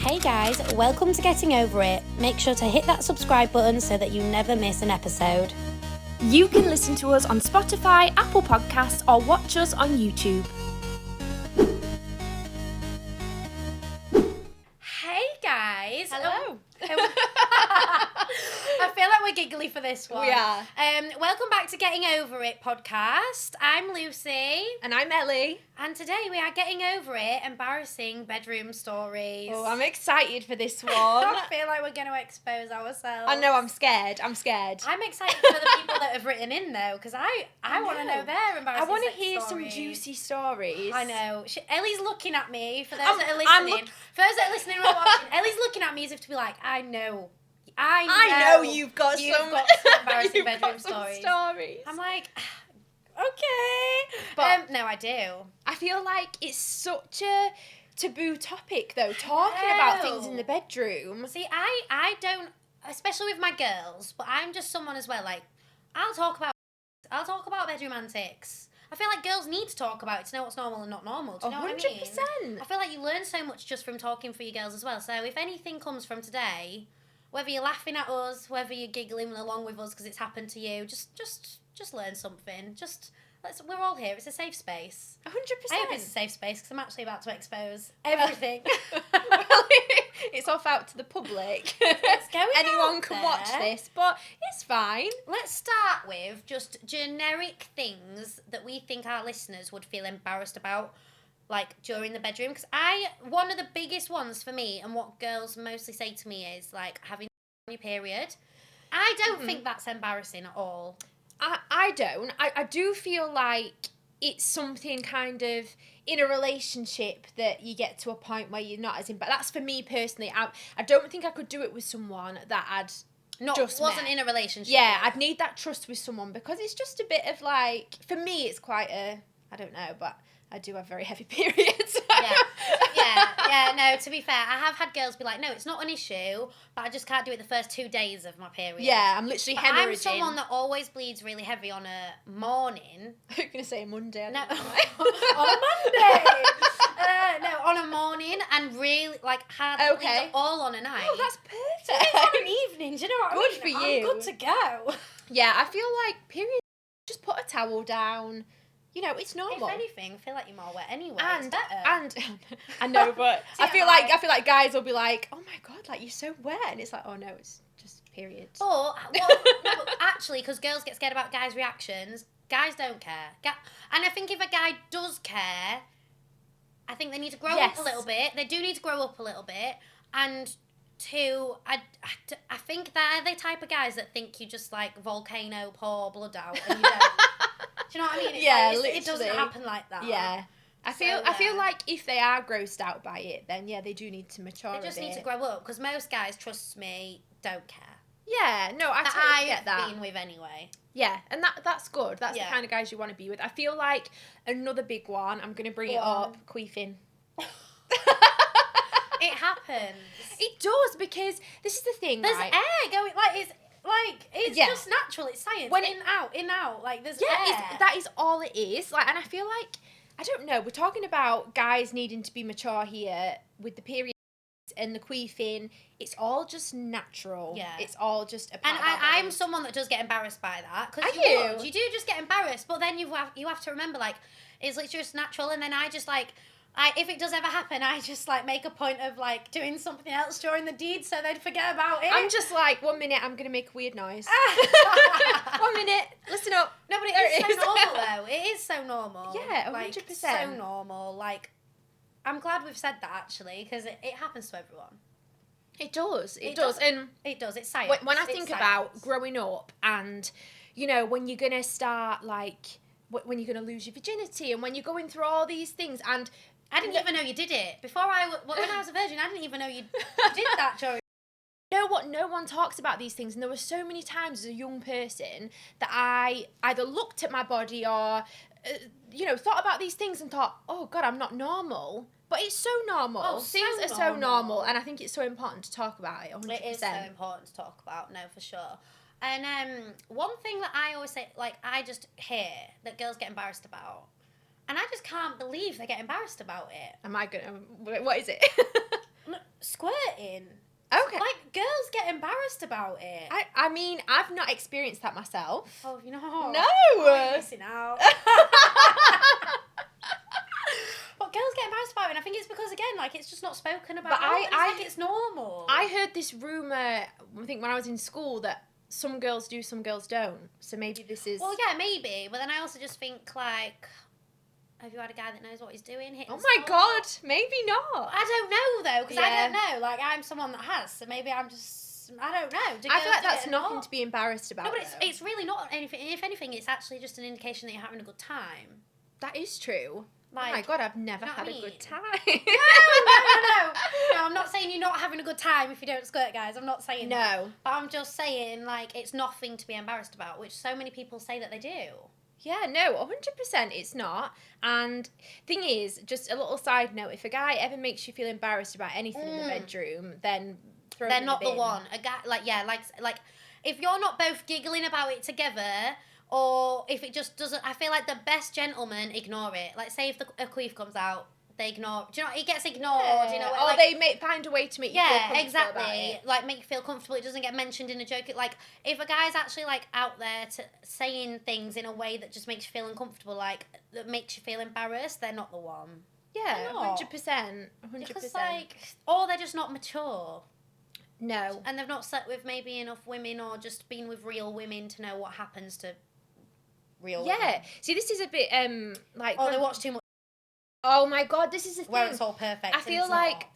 Hey guys, welcome to Getting Over It. Make sure to hit that subscribe button so that you never miss an episode. You can listen to us on Spotify, Apple Podcasts, or watch us on YouTube. Hey guys. Hello. I feel like we're giggly for this one. We are. Welcome back to Getting Over It podcast. I'm Lucy. And I'm Ellie. And today we are getting over it, embarrassing bedroom stories. Oh, I'm excited for this one. I feel like we're going to expose ourselves. I know, I'm scared. I'm excited for the people that have written in though, because I want to know their embarrassing I want to sex hear stories. some juicy stories. I know. Ellie's looking at me, for those that are listening. For those that are listening or watching, Ellie's looking at me as if to be like, I know you've got some embarrassing bedroom stories. I'm like, okay. But no, I do. I feel like it's such a taboo topic though, talking about things in the bedroom. See, I don't, especially with my girls, but I'm just someone as well, like, I'll talk about bedroom antics. I feel like girls need to talk about it to know what's normal and not normal. Do you know what I mean? 100%. I feel like you learn so much just from talking for your girls as well. So if anything comes from today, whether you're laughing at us, whether you're giggling along with us because it's happened to you, just learn something. We're all here. It's a safe space. 100%. I hope it's a safe space because I'm actually about to expose everything. It's off out to the public. It's going Anyone out can there. watch this, but it's fine. Let's start with just generic things that we think our listeners would feel embarrassed about, like during the bedroom. Because one of the biggest ones for me, and what girls mostly say to me is like having your period. I don't think that's embarrassing at all. I don't. I do feel like it's something kind of in a relationship that you get to a point where you're not as in. But that's for me personally. I don't think I could do it with someone that wasn't in a relationship. Yeah, I'd need that trust with someone because it's just a bit of like, for me, it's quite a, I don't know, but I do have very heavy periods. Yeah, no, to be fair, I have had girls be like, no, it's not an issue, but I just can't do it the first 2 days of my period. Yeah, I'm literally hemorrhaging. I'm someone that always bleeds really heavy on a morning. I'm going to say a Monday. No, on a Monday. No, on a morning and really, like, hard bleeds all on a night. Oh, that's perfect. So it's on an evening, do you know what I mean? Good for you. I'm good to go. Yeah, I feel like periods, just put a towel down. You know, it's normal. If anything, I feel like you're more wet anyway. And it's better. I know, but I feel like guys will be like, "Oh my god, like you're so wet," and it's like, "Oh no, it's just periods." But actually, because girls get scared about guys' reactions, guys don't care. And I think if a guy does care, I think they need to grow up a little bit. They do need to grow up a little bit, and two, I think they're the type of guys that think you just like volcano pour blood out and you don't. Do you know what I mean? It doesn't happen like that. Yeah. I feel like if they are grossed out by it, then yeah, they do need to mature a bit. They just need to grow up, because most guys, trust me, don't care. Yeah, no, I totally get that. I've been with anyway. Yeah, and that's good. That's the kind of guys you want to be with. I feel like another big one, I'm going to bring it up, queefing. It happens. It does, because this is the thing, There's right? air going, it's just natural. It's science. When in, out. Like, there's air. That is all it is. Like, and I feel like, I don't know, we're talking about guys needing to be mature here with the period and the queefing. It's all just natural. Yeah. It's all just a part of our I'm bodies. someone that does get embarrassed by that. Because you do just get embarrassed, but then you have to remember, like, it's literally just natural, and then I just, like, if it does ever happen, I just, like, make a point of, like, doing something else during the deed so they'd forget about it. I'm just like, 1 minute, I'm going to make a weird noise. 1 minute, listen up. No, but it is so normal, though. It is so normal. Yeah, 100%. Like, so normal. Like, I'm glad we've said that, actually, because it happens to everyone. It does. It does. And it does. It's science. When I think about growing up and, you know, when you're going to start, like, when you're going to lose your virginity and when you're going through all these things, and I didn't even know you did it. When I was a virgin, I didn't even know you did that during. You know what? No one talks about these things, and there were so many times as a young person that I either looked at my body or, thought about these things and thought, oh God, I'm not normal. But it's so normal. Oh, things are so normal, and I think it's so important to talk about it. 100%. It is so important to talk about. No, for sure. And one thing that I always say, like, I just hear that girls get embarrassed about. And I just can't believe they get embarrassed about it. Am I gonna? What is it? Squirting. flirting. Okay. Like, girls get embarrassed about it. I mean, I've not experienced that myself. Oh, you know. No. Oh, you're missing out. But girls get embarrassed about it, and I think it's because, again, like, it's just not spoken about. But it's normal. I heard this rumour, I think when I was in school, that some girls do, some girls don't. So maybe this is... Well, yeah, maybe. But then I also just think, like, have you had a guy that knows what he's doing? Oh my God, maybe not. I don't know, though, because Yeah. I don't know. Like, I'm someone that has, so maybe I'm just... I don't know. I feel like that's nothing to be embarrassed about. No, but it's really not anything. If anything, it's actually just an indication that you're having a good time. That is true. Like, oh my God, I've never had a good time. No, I'm not saying you're not having a good time if you don't squirt, guys. I'm not saying that. But I'm just saying, like, it's nothing to be embarrassed about, which so many people say that they do. Yeah, no, 100% it's not. And thing is, just a little side note, if a guy ever makes you feel embarrassed about anything in the bedroom, then throw They're him in not the bin. the one. A guy, like if you're not both giggling about it together, or if it just doesn't, I feel like the best gentlemen ignore it. Like, say if a queef comes out, they ignore. Do you know? It gets ignored. Yeah. You know, or like, they find a way to make you feel comfortable exactly. about it. Like, make you feel comfortable. It doesn't get mentioned in a joke. Like, if a guy's actually like out there saying things in a way that just makes you feel uncomfortable, like that makes you feel embarrassed, they're not the one. Yeah, 100%. 100%. Because, like, or they're just not mature. No. And they've not slept with maybe enough women, or just been with real women to know what happens to real women. Yeah. See, this is a bit like. Or they watch too much. Oh my God, this is the thing. Where it's all perfect. I feel like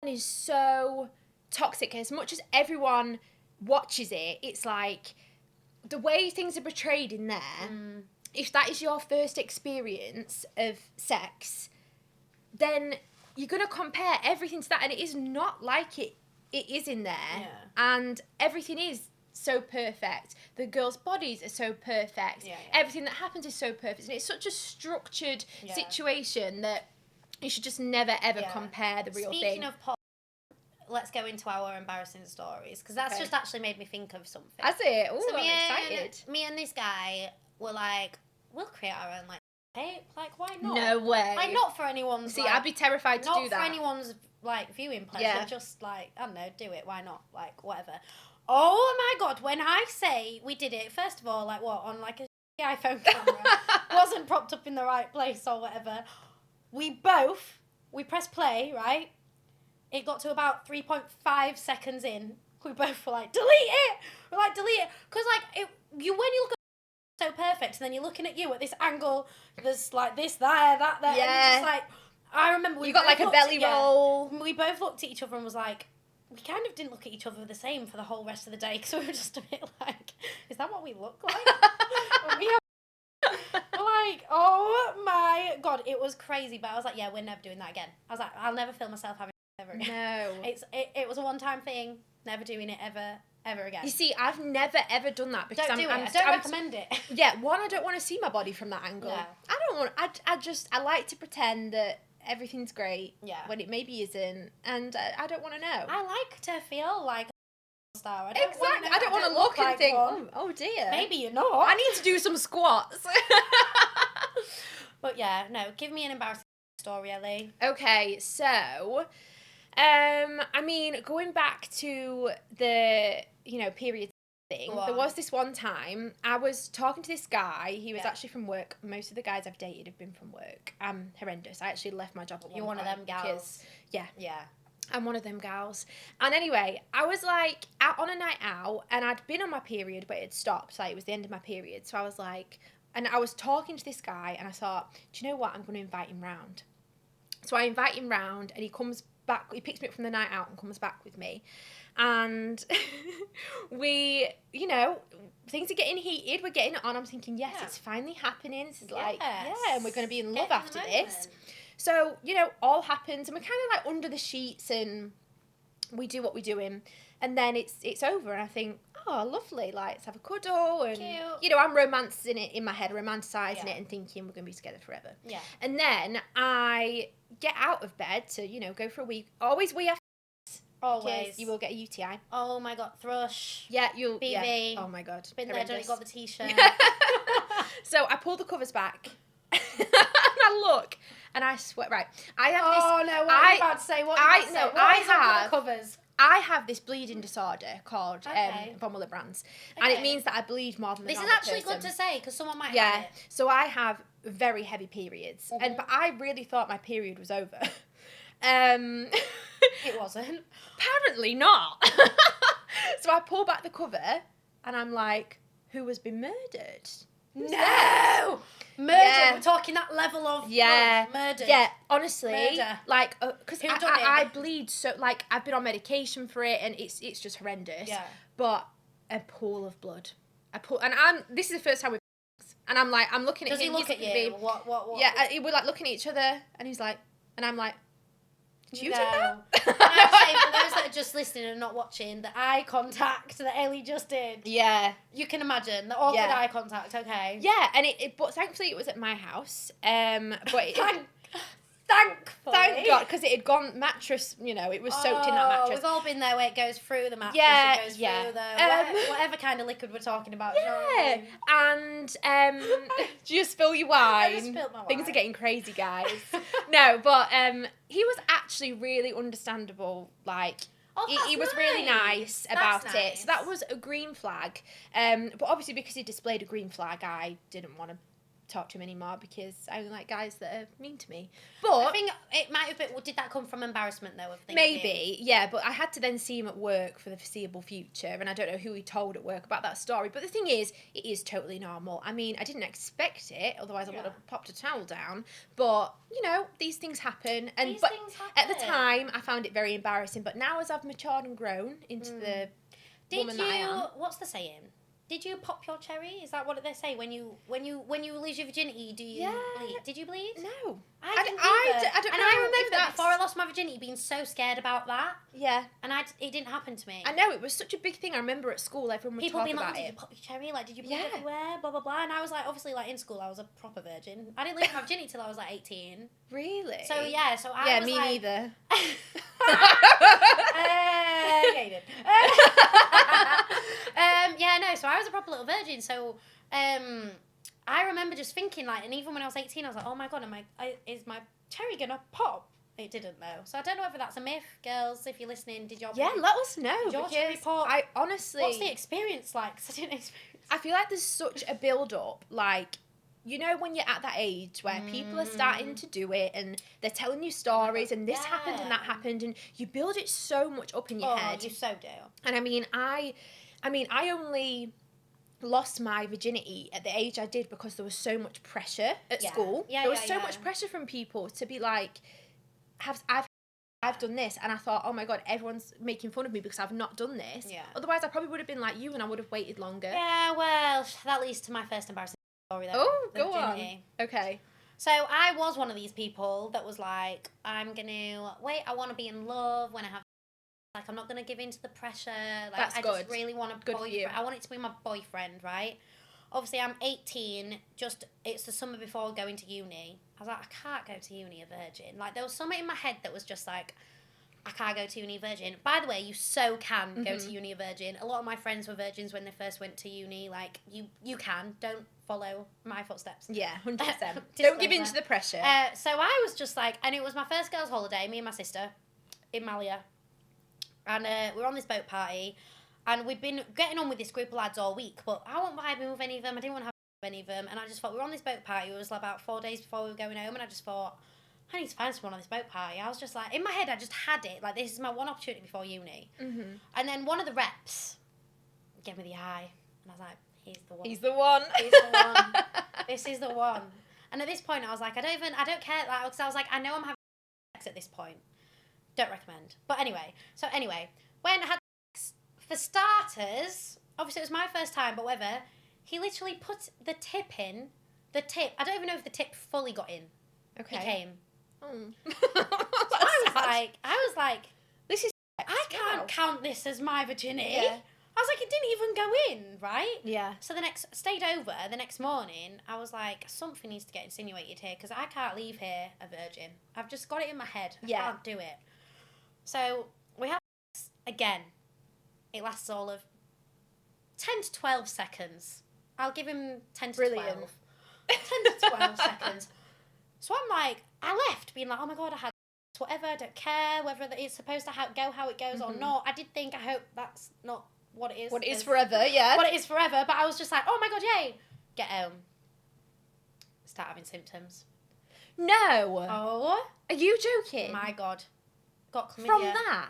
it is so toxic. As much as everyone watches it, it's like the way things are portrayed in there. If that is your first experience of sex, then you're gonna compare everything to that, and it is not like it is in there. Yeah. And everything is so perfect. The girls' bodies are so perfect. Yeah. Everything that happens is so perfect. And it's such a structured situation that you should just never, ever compare the real thing. Speaking of porn, let's go into our embarrassing stories, because that's just actually made me think of something. That's it. Oh, So I'm excited. me and this guy were like, we'll create our own, like, tape. Like, why not? No way. Like, not for anyone's, See, like, I'd be terrified to do that. Not for anyone's, like, viewing pleasure. Yeah. Just, like, I don't know, do it. Why not? Like, whatever. Oh, my God. When I say we did it, first of all, like, what? On, like, a iPhone camera. Wasn't propped up in the right place or whatever. We pressed play, right? It got to about 3.5 seconds in. We both were like, delete it! We're like, delete it. Because, like, when you look at it, so perfect, and then you're looking at you at this angle, there's, like, this, there, that, there. Yeah. And it's just, like, I remember you got, like, a belly roll. We both looked at each other and was like, we kind of didn't look at each other the same for the whole rest of the day, because we were just a bit like, is that what we look like? Like, oh my God, it was crazy. But I was like, yeah, we're never doing that again. I was like, I'll never film myself having ever again. No. It was a one-time thing. Never doing it ever again. You see, I've never ever done that because I don't recommend it. Yeah, one, I don't want to see my body from that angle. No. I don't want. I like to pretend that everything's great. Yeah. When it maybe isn't, and I don't want to know. I like to feel like a star. I don't want to look and like think, one. oh dear. Maybe you're not. I need to do some squats. But yeah, no. Give me an embarrassing story, Ellie. Okay, so, I mean, going back to the period thing, there was this one time I was talking to this guy. He was actually from work. Most of the guys I've dated have been from work. I'm horrendous. I actually left my job at You're one of them gals. Yeah. Yeah. I'm one of them gals. And anyway, I was like out on a night out, and I'd been on my period, but it had stopped. Like, it was the end of my period. So I was like, and I was talking to this guy, and I thought, do you know what? I'm going to invite him round. So I invite him round, and he comes back. He picks me up from the night out and comes back with me. And we, things are getting heated. We're getting it on. I'm thinking, yes, it's finally happening. This is and we're going to be in love after this. So, all happens, and we're kind of like under the sheets, and we do what we're doing, and then it's over, and I think, oh, lovely, like, let's have a cuddle, and, cute. I'm romancing it in my head, romanticising it, and thinking we're going to be together forever. Yeah. And then I get out of bed to, go for a wee, always wee after. Always. You will get a UTI. Oh my God, thrush. Yeah, you'll. BB. Yeah. Oh my God. Been horrendous. there, done it, got the t-shirt. So I pull the covers back. And I I look, and I swear, right, I have this. Oh no! What are you about to say? What are you about to say? What is under the covers? I have this bleeding disorder called von Willebrand's, and it means that I bleed more than the normal person. This is actually good to say because someone might have it. So I have very heavy periods, but I really thought my period was over. It wasn't. Apparently not. So I pull back the cover, and I'm like, "Who has been murdered?" No! Murder. Yeah. We're talking that level of murder. Yeah, honestly, murder. like, because I bleed so, like, I've been on medication for it, and it's just horrendous. Yeah. But a pool of blood, this is the first time we've, and I'm like, I'm looking at him. Does he look at you? What? Yeah, we're like looking at each other, and he's like, and I'm like, did you do that? And I'd say, for those that are just listening and not watching, the eye contact that Ellie just did. Yeah. You can imagine the awkward eye contact. Okay. Yeah, and but thankfully it was at my house. But Thank God, because it had gone mattress. You know, it was soaked in that mattress. We've all been there where it goes through the mattress. Yeah, it goes through the whatever kind of liquid we're talking about. Yeah, you know what I mean? And do you spill your wine? I just spilled my wine. Things are getting crazy, guys. No, but he was actually really understandable. Like. He was really nice about it. So that was a green flag. But obviously because he displayed a green flag, I didn't want to talk to him anymore because I only like guys that are mean to me. But I think it might have been, did that come from embarrassment though? Of thinking? Maybe, yeah, but I had to then see him at work for the foreseeable future, and I don't know who he told at work about that story. But the thing is, it is totally normal. I mean, I didn't expect it, otherwise I would have popped a towel down. But, you know, these things happen. At the time, I found it very embarrassing. But now as I've matured and grown into the woman that I am. What's the saying? Did you pop your cherry? Is that what they say? When you lose your virginity, do you bleed? Did you bleed? No. I don't know. And I remember that before I lost my virginity being so scared about that. Yeah. And it didn't happen to me. I know, it was such a big thing. I remember at school, everyone would talk about it. People being like, did you pop your cherry? Like, did you bleed everywhere? Blah, blah, blah. And I was like, obviously, like, in school, I was a proper virgin. I didn't lose my virginity till I was, like, 18. Really? So, I was like... me neither. Yeah, you did. So I was a proper little virgin. So, I remember just thinking, like, and even when I was 18, I was like, oh my God, is my cherry gonna pop? It didn't though. So I don't know whether that's a myth, girls. If you're listening, did your let us know. Did your cherry pop? I honestly, what's the experience like? 'Cause I didn't experience. I feel like there's such a build up, like. You know, when you're at that age where people are starting to do it and they're telling you stories and this happened and that happened, and you build it so much up in your head. You so do. And I only lost my virginity at the age I did because there was so much pressure at school. There was so much pressure from people to be like, I've done this, and I thought, oh my God, everyone's making fun of me because I've not done this. Yeah. Otherwise, I probably would have been like you, and I would have waited longer. Yeah, well, that leads to my first embarrassing story. Go on. Okay. So I was one of these people that was like, I want to be in love when I have. Like, I'm not going to give in to the pressure. Like, I just really want a boyfriend. I want it to be my boyfriend, right? Obviously, I'm 18. It's the summer before going to uni. I was like, I can't go to uni a virgin. Like, there was something in my head that was just like, I can't go to uni a virgin. By the way, you so can go to uni a virgin. A lot of my friends were virgins when they first went to uni. Like, you can. Don't follow my footsteps. Yeah, 100%. Don't give in to the pressure. So I was just like, and it was my first girls' holiday, me and my sister, in Malia. And we were on this boat party, and we'd been getting on with this group of lads all week, but I wasn't vibing with any of them. I didn't want to have with any of them, and I just thought, we were on this boat party. It was like about 4 days before we were going home, and I just thought, I need to find someone on this boat party. I was just like, in my head, I just had it. Like, this is my one opportunity before uni. Mm-hmm. And then one of the reps gave me the eye, and I was like, he's the one. He's the one. He's the one. This is the one. And at this point, I was like, I don't care, like, because I was like, I know I'm having sex at this point. Don't recommend. But anyway, when I had sex, for starters, obviously it was my first time, but whatever, he literally put the tip in. I don't even know if the tip fully got in. Okay. He came. I was like, this is. I can't count this as my virginity. Yeah. I was like, it didn't even go in, right? Yeah. So stayed over the next morning. I was like, something needs to get insinuated here because I can't leave here a virgin. I've just got it in my head. I can't do it. So we have sex again. It lasts all of 10 to 12 seconds. I'll give him 10 to 12. 10 to 12 seconds. So I'm like, I left being like, oh my God, I had whatever, I don't care whether it's supposed to go how it goes or not. I did think, I hope that's not what it is. What it is forever, yeah. What it is forever, but I was just like, oh my God, yay. Get home. Start having symptoms. No. Oh. Are you joking? My God. Got chlamydia. From that?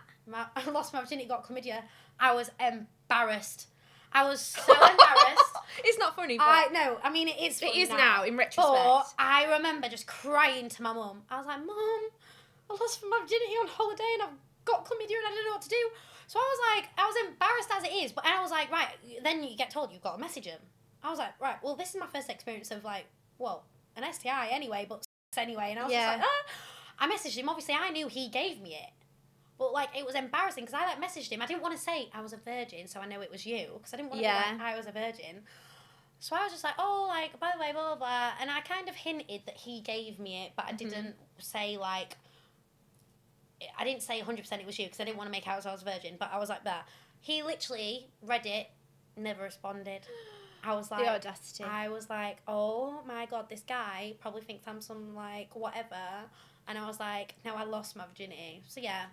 I lost my virginity, got chlamydia. I was embarrassed. I was so embarrassed. It's not funny, but... I mean, it is funny. It is now, in retrospect. But I remember just crying to my mum. I was like, Mum, I lost my virginity on holiday and I've got chlamydia and I don't know what to do. So I was embarrassed as it is, but I was like, right, then you get told you've got to message him. I was like, right, well, this is my first experience of like, well, an STI anyway, but anyway. And I was just like, I messaged him. Obviously, I knew he gave me it. But, like, it was embarrassing because I, like, messaged him. I didn't want to say I was a virgin, so I know it was you. Because I didn't want to be like, I was a virgin. So I was just like, oh, like, by the way, blah, blah, blah. And I kind of hinted that he gave me it, but I didn't say, like... I didn't say 100% it was you because I didn't want to make out I was a virgin. But I was like that. He literally read it, never responded. I was like... The audacity. I was like, oh, my God, this guy probably thinks I'm some, like, whatever. And I was like, no, I lost my virginity. So, yeah.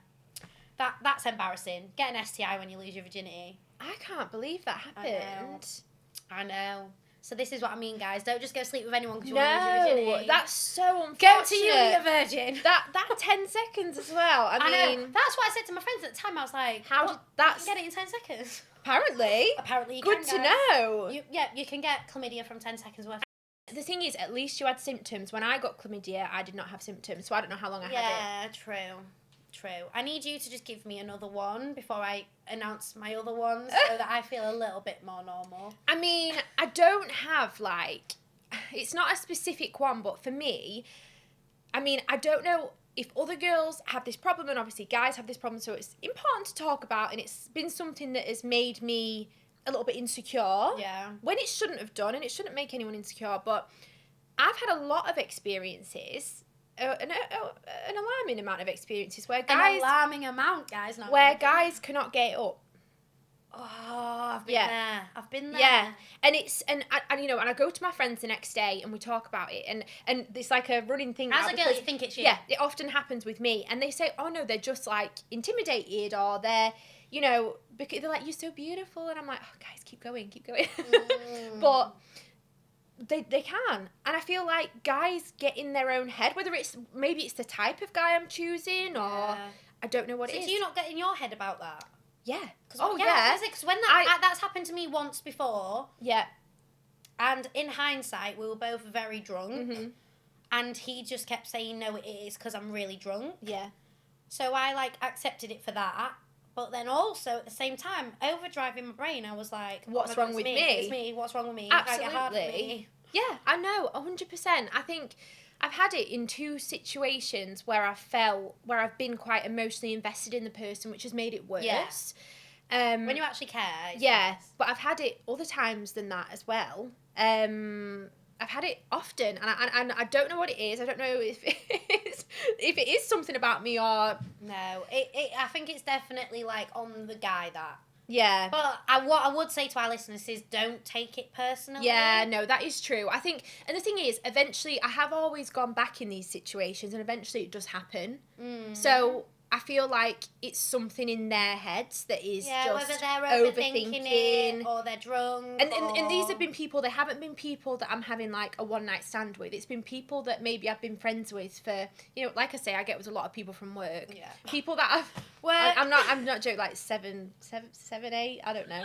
That's embarrassing. Get an STI when you lose your virginity. I can't believe that happened. I know. So this is what I mean, guys. Don't just go sleep with anyone because you want to lose your virginity. That's so unfortunate. Go to you and be a virgin. That 10 seconds as well. I mean... know. That's what I said to my friends at the time. I was like, how did that... You can get it in 10 seconds. Apparently. You Good can, to guys. know. You can get chlamydia from 10 seconds worth. The thing is, at least you had symptoms. When I got chlamydia, I did not have symptoms, so I don't know how long I had it. Yeah, true. I need you to just give me another one before I announce my other ones so that I feel a little bit more normal. I mean, I don't have, like... It's not a specific one, but for me, I mean, I don't know if other girls have this problem, and obviously guys have this problem, so it's important to talk about, and it's been something that has made me a little bit insecure. Yeah. When it shouldn't have done, and it shouldn't make anyone insecure, but I've had a lot of experiences... An alarming amount of experiences where guys... An alarming amount, guys. Not where guys cannot get it up. Oh, I've been there. I've been there. Yeah, and you know, and I go to my friends the next day and we talk about it, and it's like a running thing. As a girl, you think it's you. Yeah, it often happens with me, and they say, oh no, they're just like intimidated, or they're, you know, because they're like, you're so beautiful, and I'm like, oh guys, keep going. But they can, and I feel like guys get in their own head, whether it's maybe it's the type of guy I'm choosing, or I don't know what it is. Do you not get in your head about that? Yeah. Because when that's happened to me once before. Yeah. And in hindsight, we were both very drunk, and he just kept saying, no, it is because I'm really drunk. Yeah. So I like accepted it for that. But then also, at the same time, overdriving my brain, I was like... What's wrong with me? It's me. What's wrong with me? Absolutely. Get hard with me. Yeah, I know, 100%. I think I've had it in 2 situations where I've been quite emotionally invested in the person, which has made it worse. Yeah. When you actually care. Yeah, but I've had it other times than that as well. I've had it often, and I don't know what it is. I don't know if it is something about me or... No, I think it's definitely, like, on the guy that... Yeah. But what I would say to our listeners is don't take it personally. Yeah, no, that is true. I think, and the thing is, eventually, I have always gone back in these situations, and eventually it does happen. So... I feel like it's something in their heads that is just whether they're overthinking it or they're drunk. And these have been people, they haven't been people that I'm having like a one night stand with. It's been people that maybe I've been friends with for, you know, like I say, I get with a lot of people from work. Yeah. People that I'm not joking, like seven, eight, I don't know.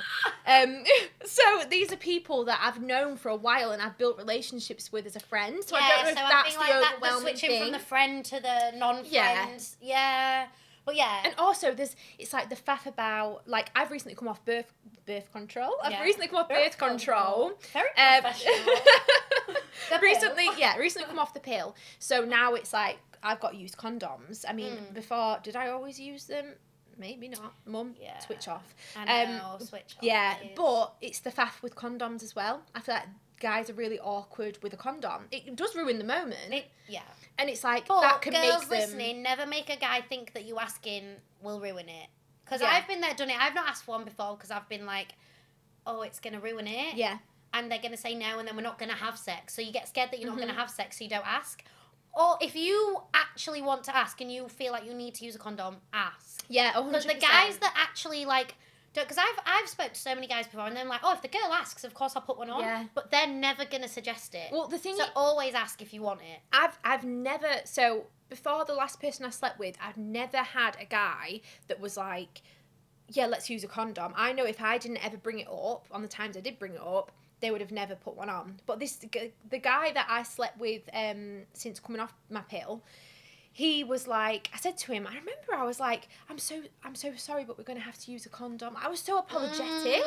So these are people that I've known for a while and I've built relationships with as a friend. So I don't know if that's the overwhelming switching thing. From the friend to the non-friends. Yeah. But yeah. And also it's like the faff about, like, I've recently come off birth control. I've recently come off birth control. Very professional. recently come off the pill. So now it's like, I've got to use condoms. I mean, before, did I always use them? Maybe not. Mum, switch off. I know, switch off. Yeah, but it's the faff with condoms as well. I feel like guys are really awkward with a condom. It does ruin the moment. And it's like, but that can girls make them... listening, never make a guy think that you asking will ruin it. Because I've been there, done it. I've not asked for one before because I've been like, oh, it's going to ruin it. Yeah. And they're going to say no and then we're not going to have sex. So you get scared that you're not going to have sex so you don't ask. or if you actually want to ask and you feel like you need to use a condom, ask. Yeah, 100%. Because the guys that actually like don't, because I've spoke to so many guys before and they're like, oh, if the girl asks, of course I'll put one on. Yeah. But they're never gonna suggest it. Well, the thing so always ask if you want it. I've never, so before the last person I slept with, I've never had a guy that was like, yeah, let's use a condom. I know if I didn't ever bring it up on the times I did bring it up, they would have never put one on. But the guy that I slept with since coming off my pill, he was like, I said to him, I remember I was like, I'm so sorry, but we're going to have to use a condom. I was so apologetic.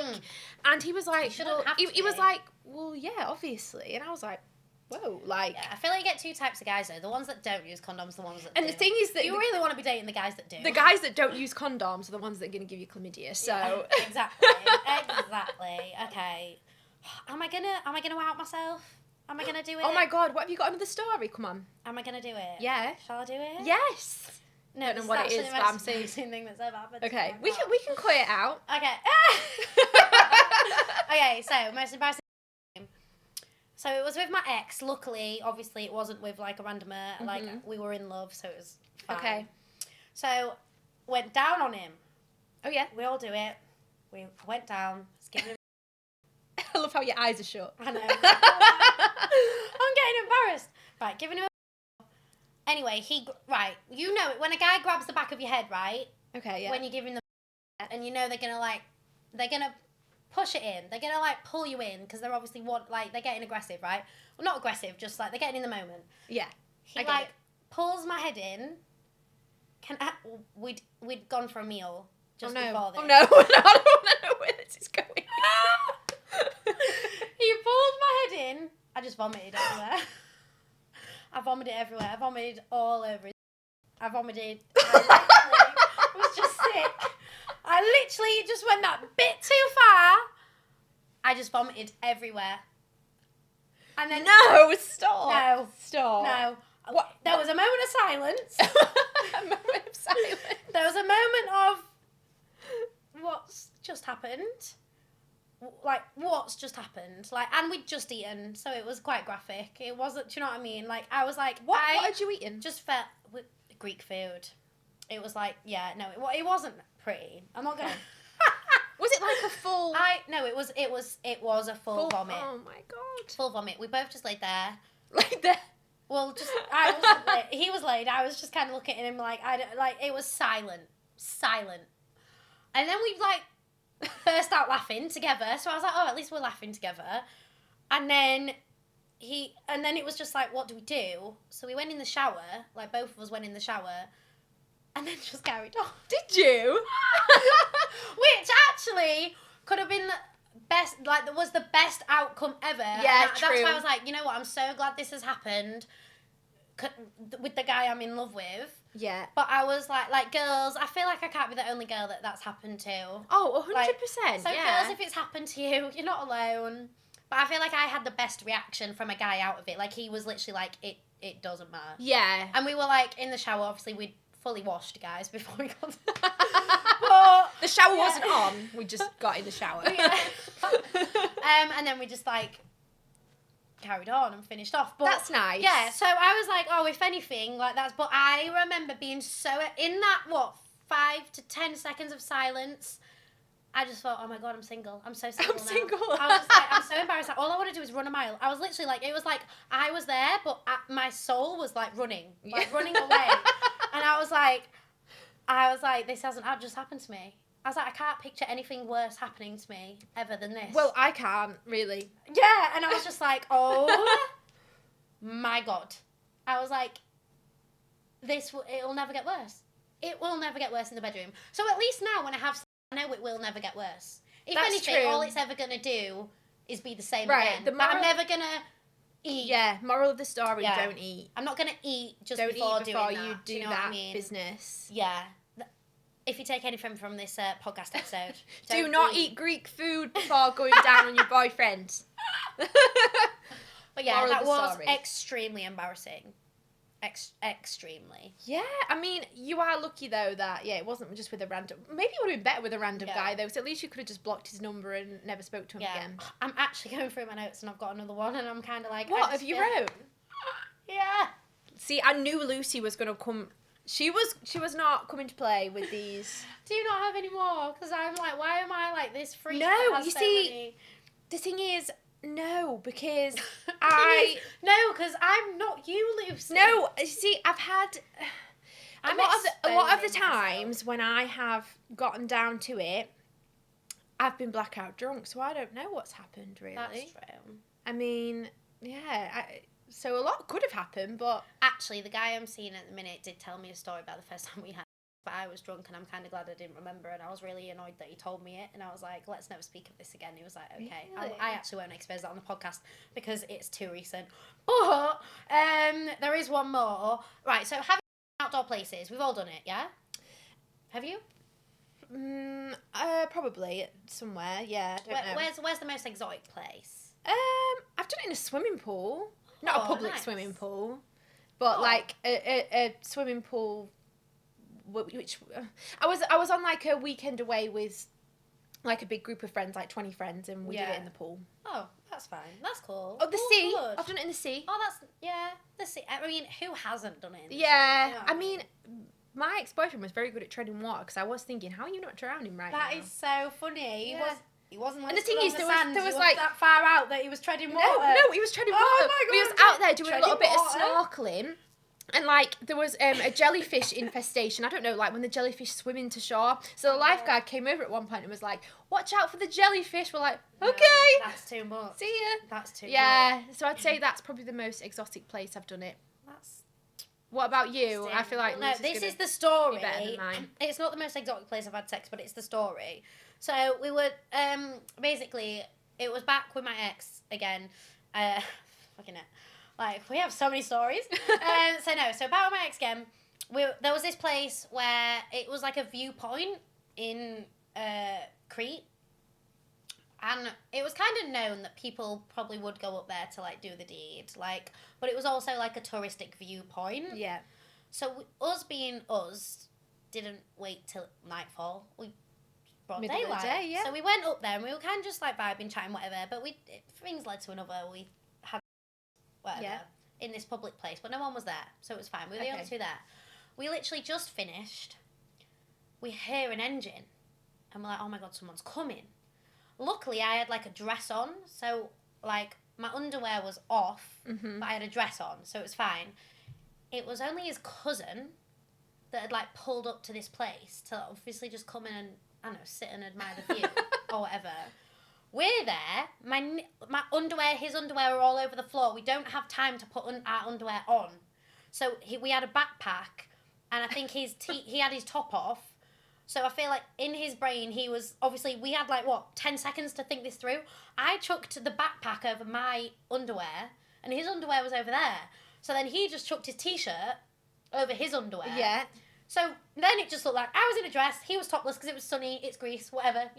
And he was like, he was like, well, yeah, obviously. And I was like, whoa, like... Yeah, I feel like you get two types of guys, though. The ones that don't use condoms, the ones that do. And the thing is that... You really want to be dating the guys that do. The guys that don't use condoms are the ones that are going to give you chlamydia, so... Yeah, exactly. Okay. Am I gonna out myself? Am I gonna do it? Oh my god, what have you got another story? Come on. Am I gonna do it? Yeah. Shall I do it? Yes. No, I don't know what it is, but I'm saying... thing that's ever happened. Okay, we can cut it out. Okay. Okay, so most embarrassing. So it was with my ex. Luckily, obviously, it wasn't with like a randomer. Like we were in love, so it was fine. Okay. So went down on him. Oh yeah. We all do it. We went down. Giving him. I love how your eyes are shut. I know. I'm getting embarrassed. Right, giving him. Anyway, you know it when a guy grabs the back of your head, right? Okay, yeah. When you're giving them, and you know they're gonna push it in. They're gonna like pull you in because they're obviously they're getting aggressive, right? Well, not aggressive, just like they're getting in the moment. Yeah. He pulls my head in. We'd gone for a meal just before this. Oh no! I don't want to know where this is going. He pulled my head in. I just vomited everywhere. I vomited everywhere. I vomited all over. I vomited. I was just sick. I literally just went that bit too far. I just vomited everywhere. And then stop. No. What? There was a moment of silence. A moment of silence. There was a moment of what's just happened. Like, what's just happened? Like, and we'd just eaten, so it was quite graphic. It wasn't, do you know what I mean? Like, I was like, what had you eaten? Just felt with Greek food. It was like, yeah, no, it wasn't pretty. I'm not gonna. Was it like a full? No, it was a full vomit. Oh my god. Full vomit. We both just laid there. Like there. Well, I wasn't laid. He was laid. I was just kind of looking at him like it was silent, and then we burst out laughing together. So I was like, oh, at least we're laughing together. And then it was just like, what do we do? So we went in the shower. Like both of us went in the shower, and then just carried on. Did you? Which actually could have been best. Like, that was the best outcome ever. Yeah, true. That's why I was like, you know what? I'm so glad this has happened with the guy I'm in love with. Yeah. But I was like girls, I feel like I can't be the only girl that's happened to. Oh, 100%. So girls, if it's happened to you, you're not alone. But I feel like I had the best reaction from a guy out of it. Like, he was literally like, it doesn't matter. Yeah. And we were like in the shower, obviously we'd fully washed, guys, before we got but, the shower wasn't on, we just got in the shower. And then we just carried on and finished off. But that's nice. Yeah, so I was like, oh, if anything, that's. But I remember being so in that 5 to 10 seconds of silence. I just thought, oh my god, I'm single. I'm so single now. Single. I was just like, I'm so embarrassed. All I want to do is run a mile. I was literally it was like I was there, but my soul was running away. And I was like, this hasn't just happened to me. I was like, I can't picture anything worse happening to me ever than this. Well, I can't, really. Yeah, and I was just like, oh my god. I was like, it'll never get worse. It will never get worse in the bedroom. So at least now when I have, I know it will never get worse. If anything, true. All it's ever going to do is be the same again. But I'm never going to eat. Yeah, moral of the story, don't eat. I'm not going to eat just don't before eat doing before that. you do you know that what I mean? business. Yeah. If you take anything from this podcast episode, do not eat Greek food before going down on your boyfriend. But yeah, that was extremely embarrassing. Extremely. Yeah, I mean, you are lucky though that it wasn't just with a random. Maybe it would have been better with a random guy though, because at least you could have just blocked his number and never spoke to him again. I'm actually going through my notes and I've got another one, and I'm kind of like, what have you wrote? Yeah. See, I knew Lucy was gonna come. She was not coming to play with these. Do you not have any more? Because I'm like, why am I like this freak? No, that has you so see, many... the thing is, no, because no, because I'm not you, Lucy. No, you see, I've had a lot of the times myself. when I have gotten down to it, I've been blackout drunk, so I don't know what's happened really. That's true. I mean, yeah, so a lot could have happened, but actually, the guy I'm seeing at the minute did tell me a story about the first time we had. But I was drunk and I'm kind of glad I didn't remember, and I was really annoyed that he told me it, and I was like, let's never speak of this again. He was like, okay. Really? I actually won't expose that on the podcast because it's too recent. But there is one more. Right, so having outdoor places, we've all done it, yeah? Have you? Probably somewhere, yeah. I don't know. Where's the most exotic place? I've done it in a swimming pool. Not a public nice. swimming pool, but like a swimming pool. Which I was on like a weekend away with like a big group of friends, like 20 friends, and we did it in the pool. Oh, that's fine. That's cool. Oh, the sea. Good. I've done it in the sea. Oh, the sea. I mean, who hasn't done it in the sea? Yeah. You know I mean, my ex-boyfriend was very good at treading water, because I was thinking, how are you not drowning right now? That is so funny. Yeah. He wasn't like, and the thing is, there was he like that far out that he was treading water. No, he was treading water. Oh my God, he was out there doing a little bit water. of snorkeling. And, like, there was a jellyfish infestation. I don't know, like, when the jellyfish swim into shore. So the lifeguard came over at one point and was like, watch out for the jellyfish. We're like, okay. No, that's too much. See ya. That's too much. Yeah, so I'd say that's probably the most exotic place I've done it. That's... What about you? I feel like no, this is the story. Be better than mine. It's not the most exotic place I've had sex, but it's the story. So we were, basically, it was back with my ex again. Fucking it. Like, we have so many stories. So back with my ex again, there was this place where it was like a viewpoint in Crete. And it was kind of known that people probably would go up there to, like, do the deed. Like, but it was also, like, a touristic viewpoint. Yeah. So us being us didn't wait till nightfall. We brought Middle of the daylight. day, yeah. So we went up there and we were kind of just, like, vibing, chatting, whatever. But things led to another. We had whatever in this public place. But no one was there. So it was fine. We were the only two there. We literally just finished. We hear an engine. And we're like, oh, my God, someone's coming. Luckily, I had, like, a dress on, so, like, my underwear was off, but I had a dress on, so it was fine. It was only his cousin that had, like, pulled up to this place to obviously just come in and, I don't know, sit and admire the view or whatever. We're there. My underwear, his underwear are all over the floor. We don't have time to put our underwear on. So we had a backpack, and I think he had his top off. So I feel like in his brain, he was, obviously, we had 10 seconds to think this through. I chucked the backpack over my underwear, and his underwear was over there. So then he just chucked his t-shirt over his underwear. Yeah. So then it just looked like I was in a dress, he was topless because it was sunny, it's Greece, whatever.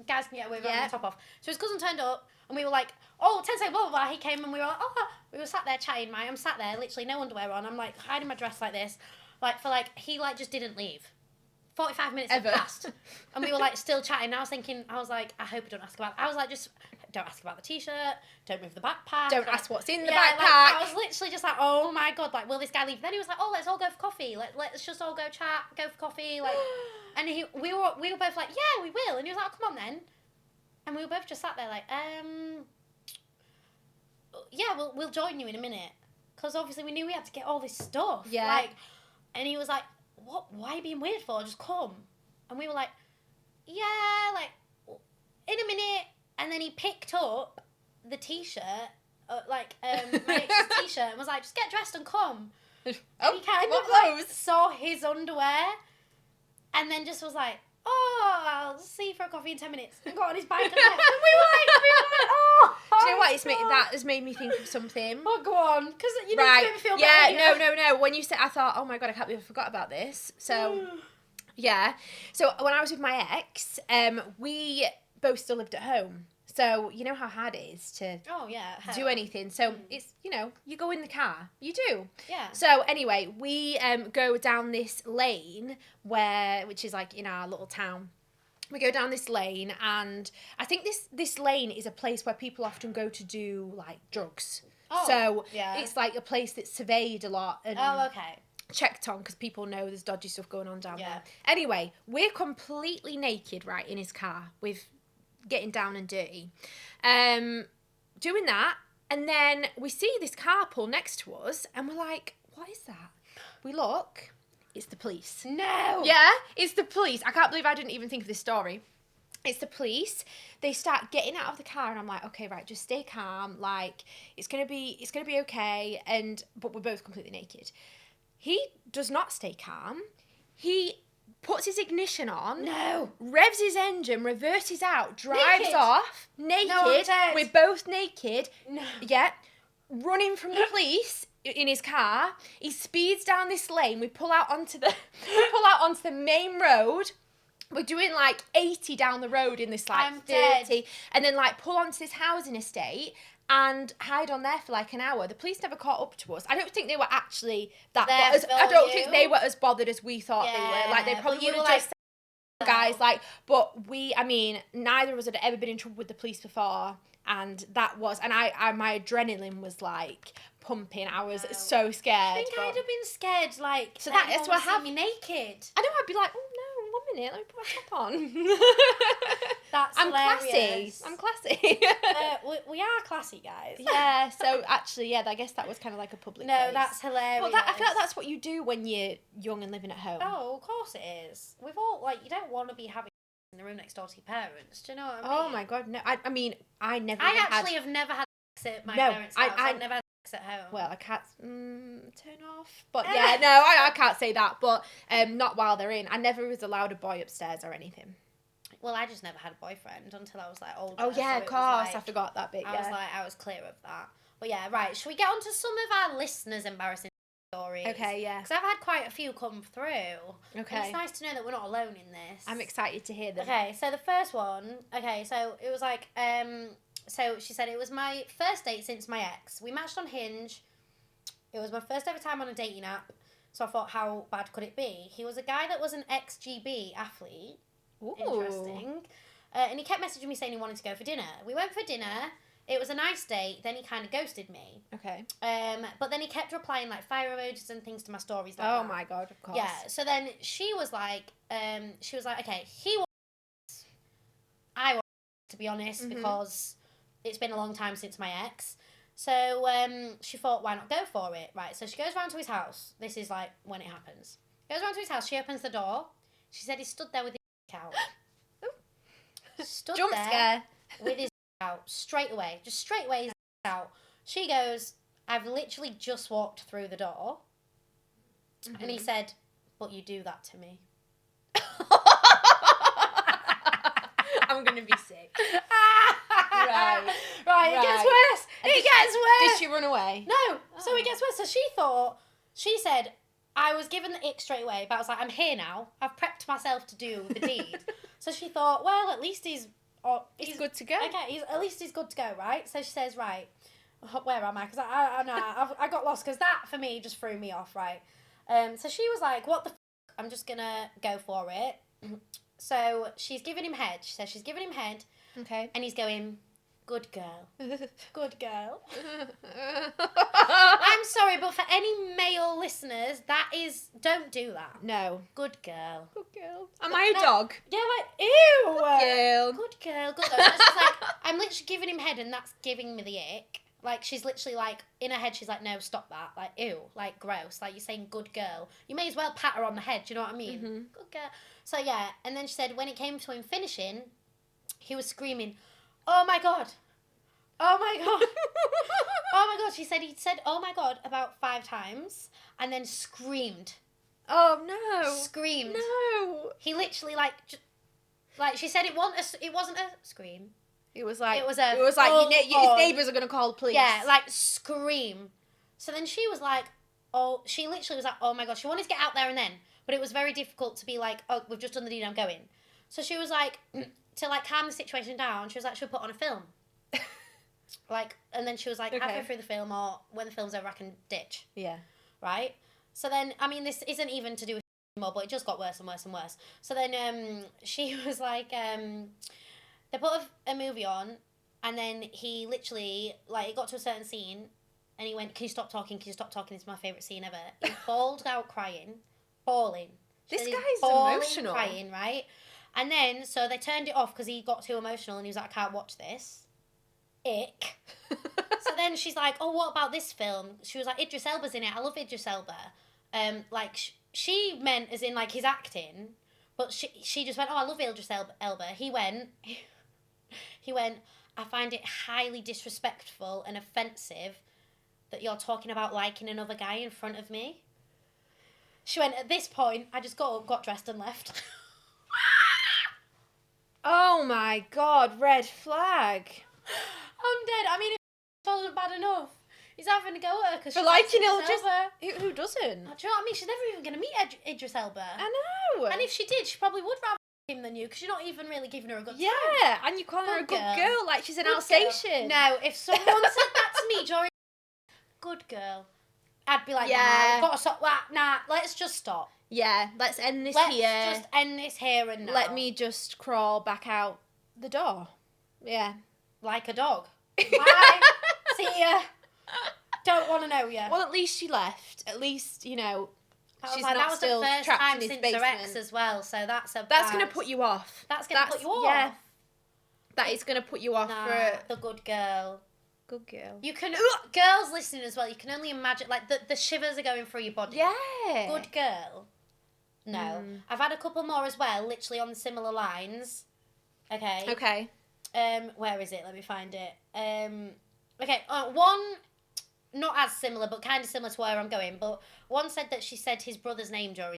Guys can get away with having the top off. So his cousin turned up, and we were like, oh, 10 seconds, blah, blah, blah. He came, and we were like, oh, we were sat there chatting, right? I'm sat there, literally no underwear on. I'm, like, hiding my dress like this. He, just didn't leave. 45 minutes had passed, and we were, still chatting. I was like, I hope you don't ask about... I was like, just don't ask about the t-shirt, don't move the backpack. Don't ask what's in the backpack. I was literally just like, oh my God, will this guy leave? Then he was like, oh, let's all go for coffee. Let's just all go chat, go for coffee. And we were both like, yeah, we will. And he was like, oh, come on then. And we were both just sat there yeah, we'll join you in a minute. Because obviously we knew we had to get all this stuff. Yeah. And he was like, what? Why are you being weird for? Just come. And we were like, yeah, in a minute. And then he picked up the t-shirt, my ex's t-shirt, and was like, just get dressed and come. And he kind of saw his underwear, and then just was like, oh, I'll see you for a coffee in 10 minutes. And got on his bike and left. And we were like, oh. Do you know what? That has made me think of something. Oh, go on. Because you know, right. It made me feel better. Yeah, no. When you said, I thought, oh my God, I can't believe I forgot about this. So, yeah. So when I was with my ex, we both still lived at home. So you know how hard it is to do anything. So it's, you go in the car. You do. Yeah. So anyway, we go down this lane which is in our little town. We go down this lane, and I think this lane is a place where people often go to do drugs. Oh, so yeah. it's like a place that's surveyed a lot and okay. checked on because people know there's dodgy stuff going on down Yeah. there. Anyway, we're completely naked, right, in his car with getting down and dirty. Doing that, and then we see this car pull next to us, and we're like, what is that? We look, it's the police. No! Yeah, it's the police. I can't believe I didn't even think of this story. It's the police. They start getting out of the car, and I'm like, okay, right, just stay calm. Like, it's gonna be okay. But we're both completely naked. He does not stay calm. He puts his ignition on. No. Revs his engine, reverses out, drives Naked? off, naked. No, I'm dead. We're both naked. No. Yeah. Running from the police in his car. He speeds down this lane. We pull out onto the main road. We're doing like 80 down the road in this like I'm 30. dead. And then like pull onto this housing estate and hide on there for like an hour. The police never caught up to us. I don't think they were actually that bothered. I don't think they were as bothered as we thought they were. Like they probably would have just said, guys, like, but neither of us had ever been in trouble with the police before. And that was, and my adrenaline was like pumping. I was so scared. I think I'd have been scared, like, so that's what happened. Me naked. I know, I'd be like, oh no, 1 minute, let me put my top on. That's hilarious. I'm classy. We are classy, guys. Yeah, so actually, yeah, I guess that was kind of like a public place. That's hilarious. Well, I feel like that's what you do when you're young and living at home. Oh, of course it is. We've all, like, you don't want to be having in the room next door to your parents. Do you know what I mean? Oh my God, no. I mean, I never have never had sex at my parents' house. I've never had sex at home. Well, I can't turn off. But yeah, no, I can't say that. But not while they're in. I never was allowed a boy upstairs or anything. Well, I just never had a boyfriend until I was like older. Oh yeah, so of course. I forgot that bit. I was clear of that. But yeah, right. Should we get on to some of our listeners' embarrassing stories? Okay, yeah. Because I've had quite a few come through. Okay. And it's nice to know that we're not alone in this. I'm excited to hear them. Okay, so the first one. Okay, so it was like so she said it was my first date since my ex. We matched on Hinge. It was my first ever time on a dating app. So I thought, how bad could it be? He was a guy that was an ex-GB athlete. Ooh. Interesting. And he kept messaging me saying he wanted to go for dinner. We went for dinner. It was a nice date. Then he kind of ghosted me. Okay. But then he kept replying like fire emojis and things to my stories. Like oh that. My God, of course. Yeah. So then she was like, okay, he wants. I want, to be honest, because it's been a long time since my ex. So she thought, why not go for it? Right. So she goes round to his house. This is like when it happens. Goes round to his house. She opens the door. She said he stood there with his out. Stood Jump there scare. with his out straight away. Just straight away his out. She goes, I've literally just walked through the door. And he said, but you do that to me. I'm going to be sick. Right. It gets worse. It gets worse. Did she run away? No. So it gets worse. So she said, I was given the ick straight away, but I was like, I'm here now. I've prepped myself to do the deed. So she thought, well, at least he's good to go. Okay, at least he's good to go, right? So she says, right, where am I? Because I got lost because that, for me, just threw me off, right? So she was like, what the f***? I'm just going to go for it. So she's giving him head. She says she's giving him head. Okay. And he's going, good girl. Good girl. I'm sorry, but for any male listeners, don't do that. No. Good girl. Good girl. Am I a dog? Yeah, like, ew. Girl. Good girl. Good girl. It's just like, I'm literally giving him head and that's giving me the ick. Like, she's literally like, in her head, she's like, no, stop that. Like, ew. Like, gross. Like, you're saying good girl. You may as well pat her on the head. Do you know what I mean? Good girl. So, yeah. And then she said when it came to him finishing, he was screaming, oh, my God. Oh, my God. Oh, my God. She said he'd said, oh, my God, about 5 times and then screamed. Oh, no. Screamed. No. He literally, like she said it wasn't a scream. It was like his his neighbours are going to call the police. Yeah, like scream. So then she was like, she literally was like, oh, my God. She wanted to get out there and then. But it was very difficult to be like, oh, we've just done the deed, I'm going. So she was like, to like calm the situation down, she was like, she'll put on a film. Like, and then she was like, halfway through the film or when the film's over, I can ditch. Yeah. Right? So then, I mean, this isn't even to do with anymore, but it just got worse and worse and worse. So then she was like, they put a movie on and then he literally, like, it got to a certain scene And he went, can you stop talking? Can you stop talking? It's my favourite scene ever. He bawled out crying. Bawling. This So guy's bawling, emotional. crying, right? And then, so they turned it off because he got too emotional and he was like, I can't watch this. Ick. So then she's like, oh, what about this film? She was like, Idris Elba's in it. I love Idris Elba. She meant as in, like, his acting, but she just went, oh, I love Idris Elba. He went, I find it highly disrespectful and offensive that you're talking about liking another guy in front of me. She went, at this point, I just got up, got dressed and left. Oh my God, red flag. I'm dead. I mean, it wasn't bad enough. He's having to go at her because For liking Idris Elba. Who doesn't? Do you know what I mean? She's never even going to meet Idris Elba. I know. And if she did, she probably would rather him than you because you're not even really giving her a good time. Yeah, and you call her a good girl like she's an Good Alsatian. girl. No, if someone said that to me during good girl, I'd be like, nah, I've got to stop that. Nah, let's just stop. Yeah, let's end this here. Let's just end this here and now. Let me just crawl back out the door. Yeah. Like a dog. Bye. See ya. Don't want to know ya. Well, at least she left. At least, you know, she's not that was still the first trapped time in his since basement. her ex as well, so that's going to put you off. That's going to put you off. Yeah. That is going to put you off for the good girl. Good girl. You can girls listening as well. You can only imagine like the shivers are going through your body. Yeah. Good girl. No, I've had a couple more as well, literally on similar lines. Okay. Okay. Where is it? Let me find it. Okay. One, not as similar, but kind of similar to where I'm going. But one said that she said his brother's name during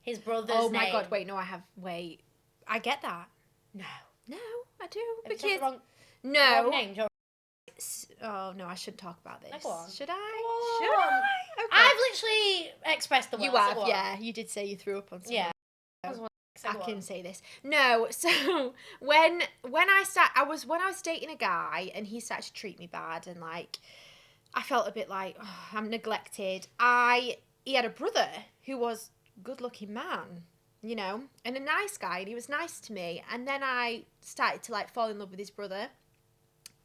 his brother's name. Oh my God! Wait. I get that. No, I do because because wrong name during. Oh no, I shouldn't talk about this. Go on. Should I? Go Should on. I? Okay. I've literally expressed the words. You have, yeah. You did say you threw up on someone. Yeah. I can say this. No, so when I was dating a guy and he started to treat me bad and like I felt a bit like I'm neglected. He had a brother who was a good-looking man, you know, and a nice guy, and he was nice to me. And then I started to like fall in love with his brother.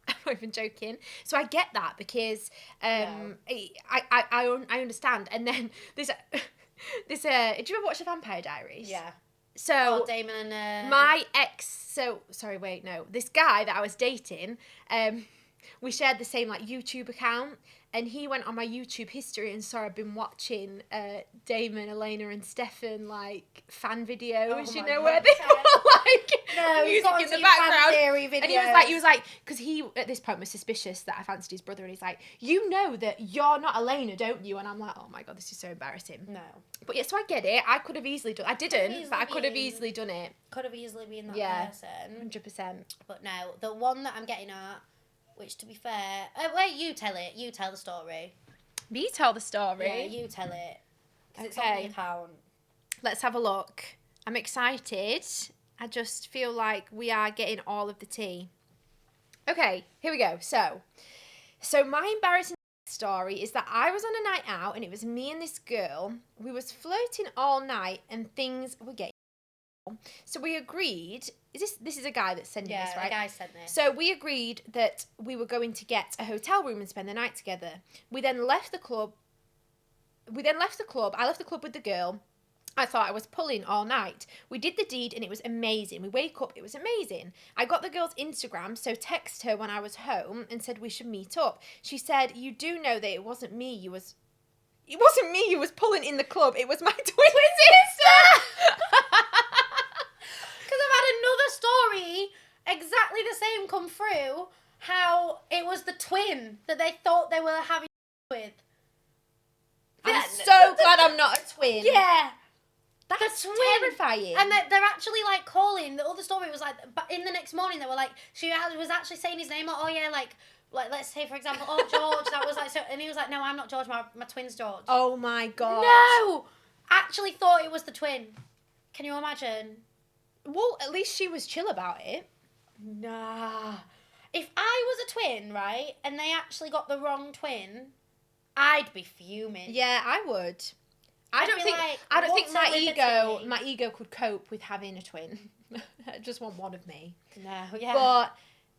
I'm not even joking. So I get that because I understand. And then did you ever watch The Vampire Diaries? Yeah. So Damon and my ex. This guy that I was dating, we shared the same like YouTube account, and he went on my YouTube history and saw I've been watching Damon, Elena, and Stefan like fan videos. You know where they were like music in the background. And he was like, because he at this point was suspicious that I fancied his brother, and he's like, you know that you're not Elena, don't you? And I'm like, oh my God, this is so embarrassing. No. But yeah, so I get it. I could have easily done. I didn't, but I could have easily done it. Could have easily been that person. 100%. But no, the one that I'm getting at, which to be fair, wait, you tell it. You tell the story. Me tell the story. Yeah, you tell it. 'Cause it's on the account. Let's have a look. I'm excited. I just feel like we are getting all of the tea. Okay, here we go. So my embarrassing story is that I was on a night out and it was me and this girl. We was flirting all night and things were getting. So we agreed. This is a guy that's sending this, right? Yeah, the guy sent this. So we agreed that we were going to get a hotel room and spend the night together. We then left the club. I left the club with the girl. I thought I was pulling all night. We did the deed and it was amazing. We wake up, it was amazing. I got the girl's Instagram, so text her when I was home and said we should meet up. She said, you do know that it wasn't me you was pulling in the club. It was my twin sister. Because I've had another story exactly the same come through, how it was the twin that they thought they were having with. I'm so glad I'm not a twin. Yeah. That's terrifying. And they're actually like calling. The other story was like, but in the next morning they were like, she was actually saying his name. Like, oh yeah, like let's say for example, oh George. That was like so, and he was like, no, I'm not George. My twin's George. Oh my God. No, actually thought it was the twin. Can you imagine? Well, at least she was chill about it. Nah. If I was a twin, right, and they actually got the wrong twin, I'd be fuming. Yeah, I would. I don't think my ego could cope with having a twin. I just want one of me. No, yeah. But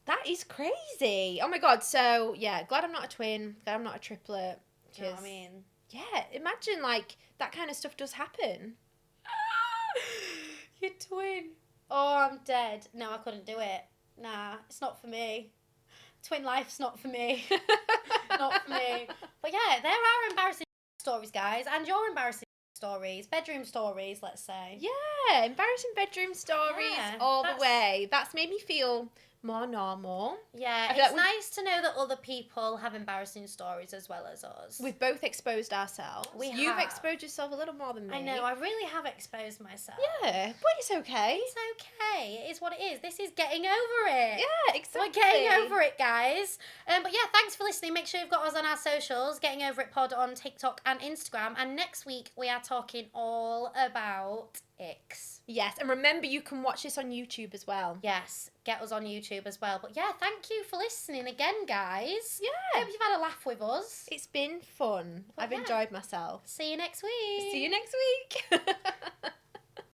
That is crazy. Oh my god. So yeah, glad I'm not a twin. Glad I'm not a triplet. Do you know what I mean? Yeah, imagine like that kind of stuff does happen. You're twin. Oh, I'm dead. No, I couldn't do it. Nah, it's not for me. Twin life's not for me. Not for me. But yeah, there are embarrassing stories, guys, and your embarrassing stories, bedroom stories, let's say. Yeah, embarrassing bedroom stories all the way. That's made me feel more normal. Yeah, it's nice to know that other people have embarrassing stories as well as us. We've both exposed ourselves. You've exposed yourself a little more than me. I know, I really have exposed myself. Yeah, but it's okay. It's okay. It is what it is. This is getting over it. Yeah, exactly. We're getting over it, guys. But yeah, thanks for listening. Make sure you've got us on our socials, Getting Over It Pod on TikTok and Instagram. And next week, we are talking all about icks. Yes, and remember you can watch this on YouTube as well. Yes, get us on YouTube as well. But yeah, thank you for listening again, guys. Yeah. Hope you've had a laugh with us. It's been fun. I've enjoyed myself. See you next week. See you next week.